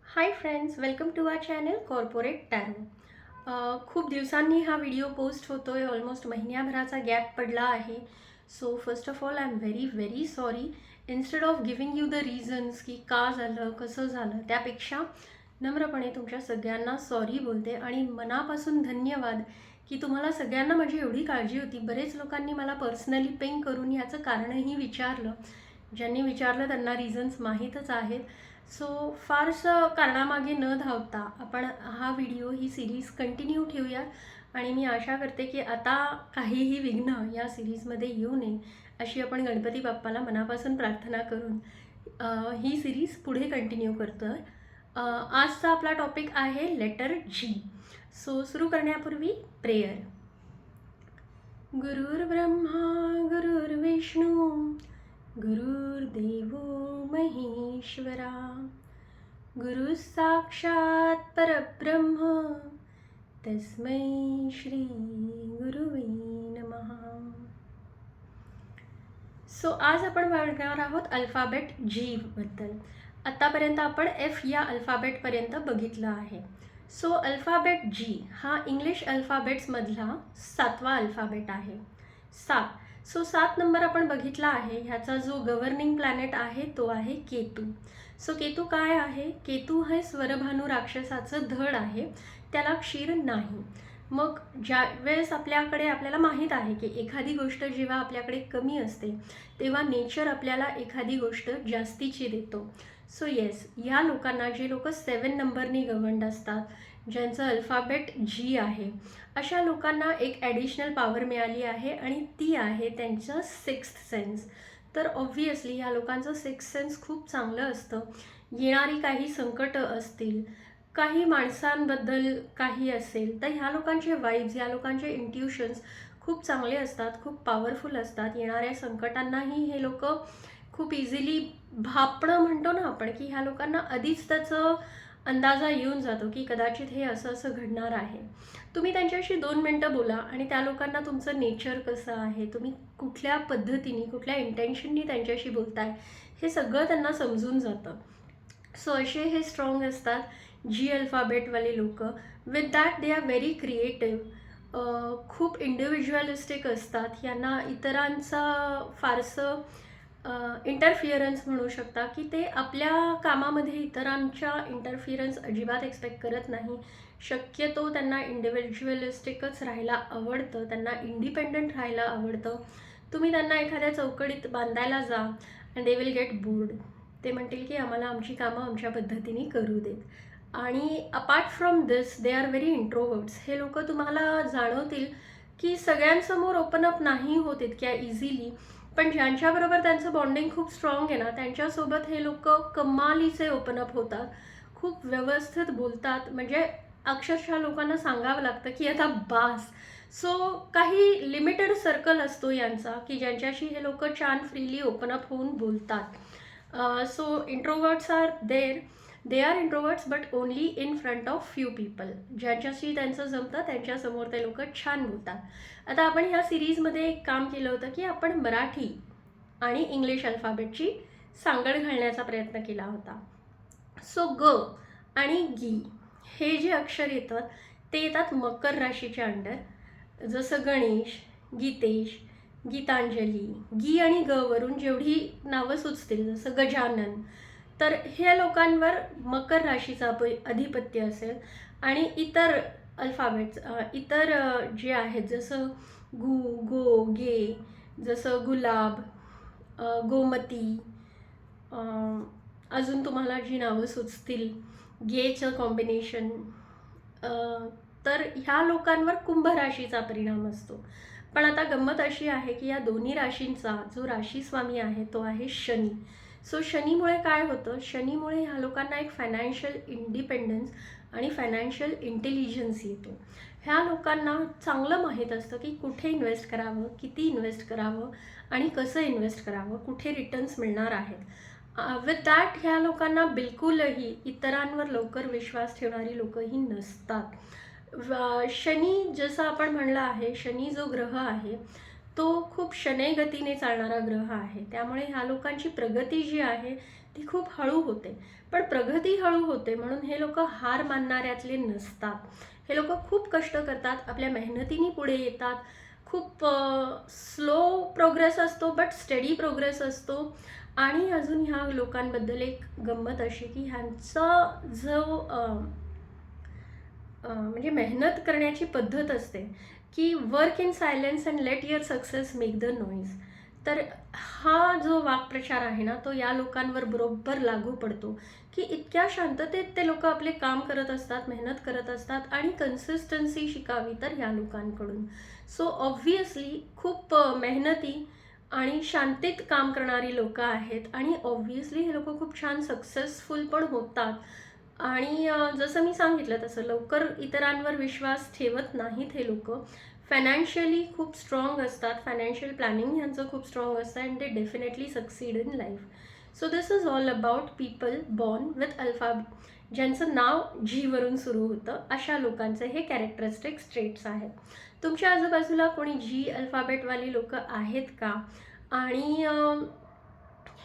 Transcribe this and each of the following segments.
High friends, welcome to our channel corporate tarot. खूप दिवसांनी हा व्हिडिओ पोस्ट होतो आहे. ऑलमोस्ट महिन्याभराचा गॅप पडला आहे. So first of all I am very very sorry. Instead of giving you the reasons की का झालं कसं झालं, त्यापेक्षा नम्रपणे तुमच्या सगळ्यांना सॉरी बोलते आणि मनापासून धन्यवाद की तुम्हाला सगळ्यांना माझी एवढी काळजी होती. बरेच लोकांनी मला पर्सनली पिंग करून याचं कारणही विचारलं. ज्यांनी विचारलं त्यांना रिझन्स माहीतच आहेत. सो फारसं कारणामागे न धावता आपण हा व्हिडिओ ही सिरीज कंटिन्यू ठेवूया आणि मी आशा करते की आता काहीही विघ्न या सिरीजमध्ये येऊ नये अशी आपण गणपती बाप्पाला मनापासून प्रार्थना करून ही सिरीज पुढे कंटिन्यू करतो आहे. आजचा आपला टॉपिक आहे लेटर जी. सो सुरू करण्यापूर्वी प्रेयर. गुरुर्ब्रह्मा गुरुर्विष्णू गुरुर्देवो महेश्वरा, गुरु साक्षात परब्रह्म तस्मै श्री गुरुवे नमः. सो आज आपण बघणार आहोत अल्फाबेट जी बद्दल. आतापर्यंत आपण एफ या अल्फाबेटपर्यंत बघितलं आहे. सो अल्फाबेट जी हा इंग्लिश अल्फाबेट्समधला 7वा अल्फाबेट आहे. 7. सो 7 नंबर आपण बघितला आहे. ह्याचा जो गव्हर्निंग प्लॅनेट आहे तो आहे केतू. सो केतू काय आहे? केतू हे स्वरभानू राक्षसाचं धड आहे, त्याला क्षीर नाही. मग ज्या वेळेस आपल्याला माहीत आहे की एखादी गोष्ट जेव्हा आपल्याकडे कमी असते तेव्हा नेचर आपल्याला एखादी गोष्ट जास्तीची देतो. सो येस, ह्या लोकांना, जे लोक 7 नंबरनी गवर्नड असतात, ज्यांचं अल्फाबेट जी आहे, अशा लोकांना एक ॲडिशनल पॉवर मिळाली आहे आणि ती आहे त्यांचं 6th सेन्स. तर ऑब्व्हियसली ह्या लोकांचं 6th सेन्स खूप चांगलं असतं. येणारी काही संकटं असतील, काही माणसांबद्दल काही असेल, तर ह्या लोकांचे वाईब्स, ह्या लोकांचे इंट्युशन्स खूप चांगले असतात, खूप पॉवरफुल असतात. येणाऱ्या संकटांनाही हे लोक खूप इझिली भापणं म्हणतो ना आपण, की ह्या लोकांना आधीच त्याचं अंदाजा येऊन जातो की कदाचित हे असं असं घडणार आहे. तुम्ही त्यांच्याशी 2 मिनटं बोला आणि त्या लोकांना तुमचं नेचर कसं आहे, तुम्ही कुठल्या पद्धतीने, कुठल्या इंटेन्शननी त्यांच्याशी बोलताय, हे सगळं त्यांना समजून जातं. सो असे हे स्ट्रॉंग असतात जी अल्फाबेटवाले लोक. With that they are very creative, खूप इंडिव्हिज्युअलिस्टिक असतात. यांना इतरांचा फारसं इंटरफिअरन्स म्हणू शकता की ते आपल्या कामामध्ये इतरांच्या इंटरफिअरन्स अजिबात एक्सपेक्ट करत नाही. शक्यतो त्यांना इंडिव्हिज्युअलिस्टिकच राहायला आवडतं, त्यांना इंडिपेंडंट राहायला आवडतं. तुम्ही त्यांना एखाद्या चौकडीत बांधायला जा and they will get bored. ते म्हणतील की आम्हाला आमची कामं आमच्या पद्धतीने करू देत. आणि apart from this they are very introverts. हे लोक तुम्हाला जाणवतील की सगळ्यांसमोर ओपन अप नाही होत इतक्या इझिली, पण ज्यांच्याबरोबर त्यांचं बॉन्डिंग खूप स्ट्रॉंग आहे ना, त्यांच्यासोबत हे लोक कमालीचे ओपन अप होतात, खूप व्यवस्थित बोलतात. म्हणजे अक्षरशः लोकांना सांगावं लागतं की आता बास. सो काही लिमिटेड सर्कल असतो यांचा की ज्यांच्याशी हे लोक छान फ्रीली ओपन अप होऊन बोलतात. So introverts are there. They are introverts but only in front of few people. ज्यांच्याशी त्यांचं जमतं त्यांच्यासमोर ते लोक छान बोलतात. आता आपण ह्या सिरीजमध्ये एक काम केलं होतं की आपण मराठी आणि इंग्लिश अल्फाबेटची सांगड घालण्याचा प्रयत्न केला होता. सो ग आणि गी हे जे अक्षर येतात ते येतात मकर राशीच्या अंडर. जसं गणेश, गीतेश, गीतांजली, गी आणि ग वरून जेवढी नावं सुचतील, जसं गजानन, तर ह्या लोकांवर मकर राशीचा अधिपत्य असेल. आणि इतर अल्फाबेट्स, इतर जे आहेत, जसं गु, गो, गे, जसं गुलाब, गोमती, अजून तुम्हाला जी नावं सुचतील गेचं कॉम्बिनेशन, तर ह्या लोकांवर कुंभ राशीचा परिणाम असतो. पण आता गंमत अशी आहे की या दोन्ही राशींचा जो राशीस्वामी आहे तो आहे शनी. सो शनीमुळे काय होतं? शनीमुळे ह्या लोकांना एक फायनान्शियल इंडिपेंडन्स आणि फायनान्शियल इंटेलिजन्स येतो. ह्या लोकांना चांगलं माहीत असतं की कुठे इन्व्हेस्ट करावं, किती इन्व्हेस्ट करावं आणि कसं इन्व्हेस्ट करावं, कुठे रिटर्न्स मिळणार आहेत. विथ दॅट ह्या लोकांना बिलकुलही इतरांवर लवकर विश्वास ठेवणारी लोकही नसतात. शनी, जसं आपण म्हणलं आहे, शनी जो ग्रह आहे तो खूप शनैगतीने चालणारा ग्रह आहे. त्यामुळे ह्या लोकांची प्रगती जी आहे ती खूप हळू होते, पण प्रगती हळू होते म्हणून हे लोक हार मानणाऱ्यातले नसतात. हे लोक खूप कष्ट करतात, आपल्या मेहनतीने पुढे येतात. खूप स्लो प्रोग्रेस असतो बट स्टडी प्रोग्रेस असतो. आणि अजून ह्या लोकांबद्दल एक गंमत अशी की ह्यांचा जो म्हणजे मेहनत करण्याची पद्धत असते की work in silence and let your success make the noise. तर हा जो वाक्प्रचार आहे ना, तो या लोकांवर बरोबर लागू पडतो की इतक्या शांततेत ते लोक आपले काम करत असतात, मेहनत करत असतात आणि कन्सिस्टन्सी शिकावी तर या लोकांकडून. सो ऑब्व्हियसली खूप मेहनती आणि शांतीत काम करणारी लोकं आहेत आणि ऑब्व्हियसली हे लोकं खूप छान सक्सेसफुल पण होतात. आणि जसं मी सांगितलं तसं लवकर इतरांवर विश्वास ठेवत नाहीत हे लोकं. फायनान्शियली खूप स्ट्रॉंग असतात, फायनान्शियल प्लॅनिंग ह्यांचं खूप स्ट्रॉंग असतं and they definitely succeed in life. So this is all about people born with alpha, ज्यांचं नाव जीवरून सुरू होतं, अशा लोकांचे हे कॅरेक्टरिस्टिक ट्रेट्स आहेत. तुमच्या आजूबाजूला कोणी जी अल्फाबेटवाली लोकं आहेत का? आणि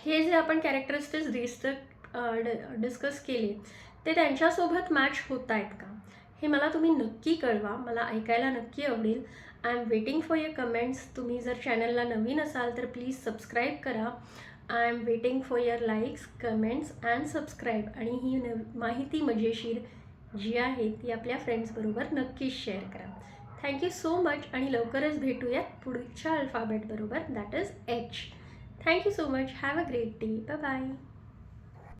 हे जे आपण कॅरेक्टरिस्टिक्स डिस्कस केले ते त्यांच्यासोबत मॅच होत आहेत का, हे मला तुम्ही नक्की कळवा. मला ऐकायला नक्की आवडेल. I am waiting for your comments. तुम्ही जर चॅनलला नवीन असाल तर प्लीज सबस्क्राईब करा. I am waiting for your likes, comments and subscribe. आणि ही माहिती मजेशीर जी आहे ती आपल्या फ्रेंड्सबरोबर नक्कीच शेअर करा. थँक्यू सो मच आणि लवकरच भेटूयात पुढच्या अल्फाबेटबरोबर, that is H. Thank you so much. Have a great day. Bye bye.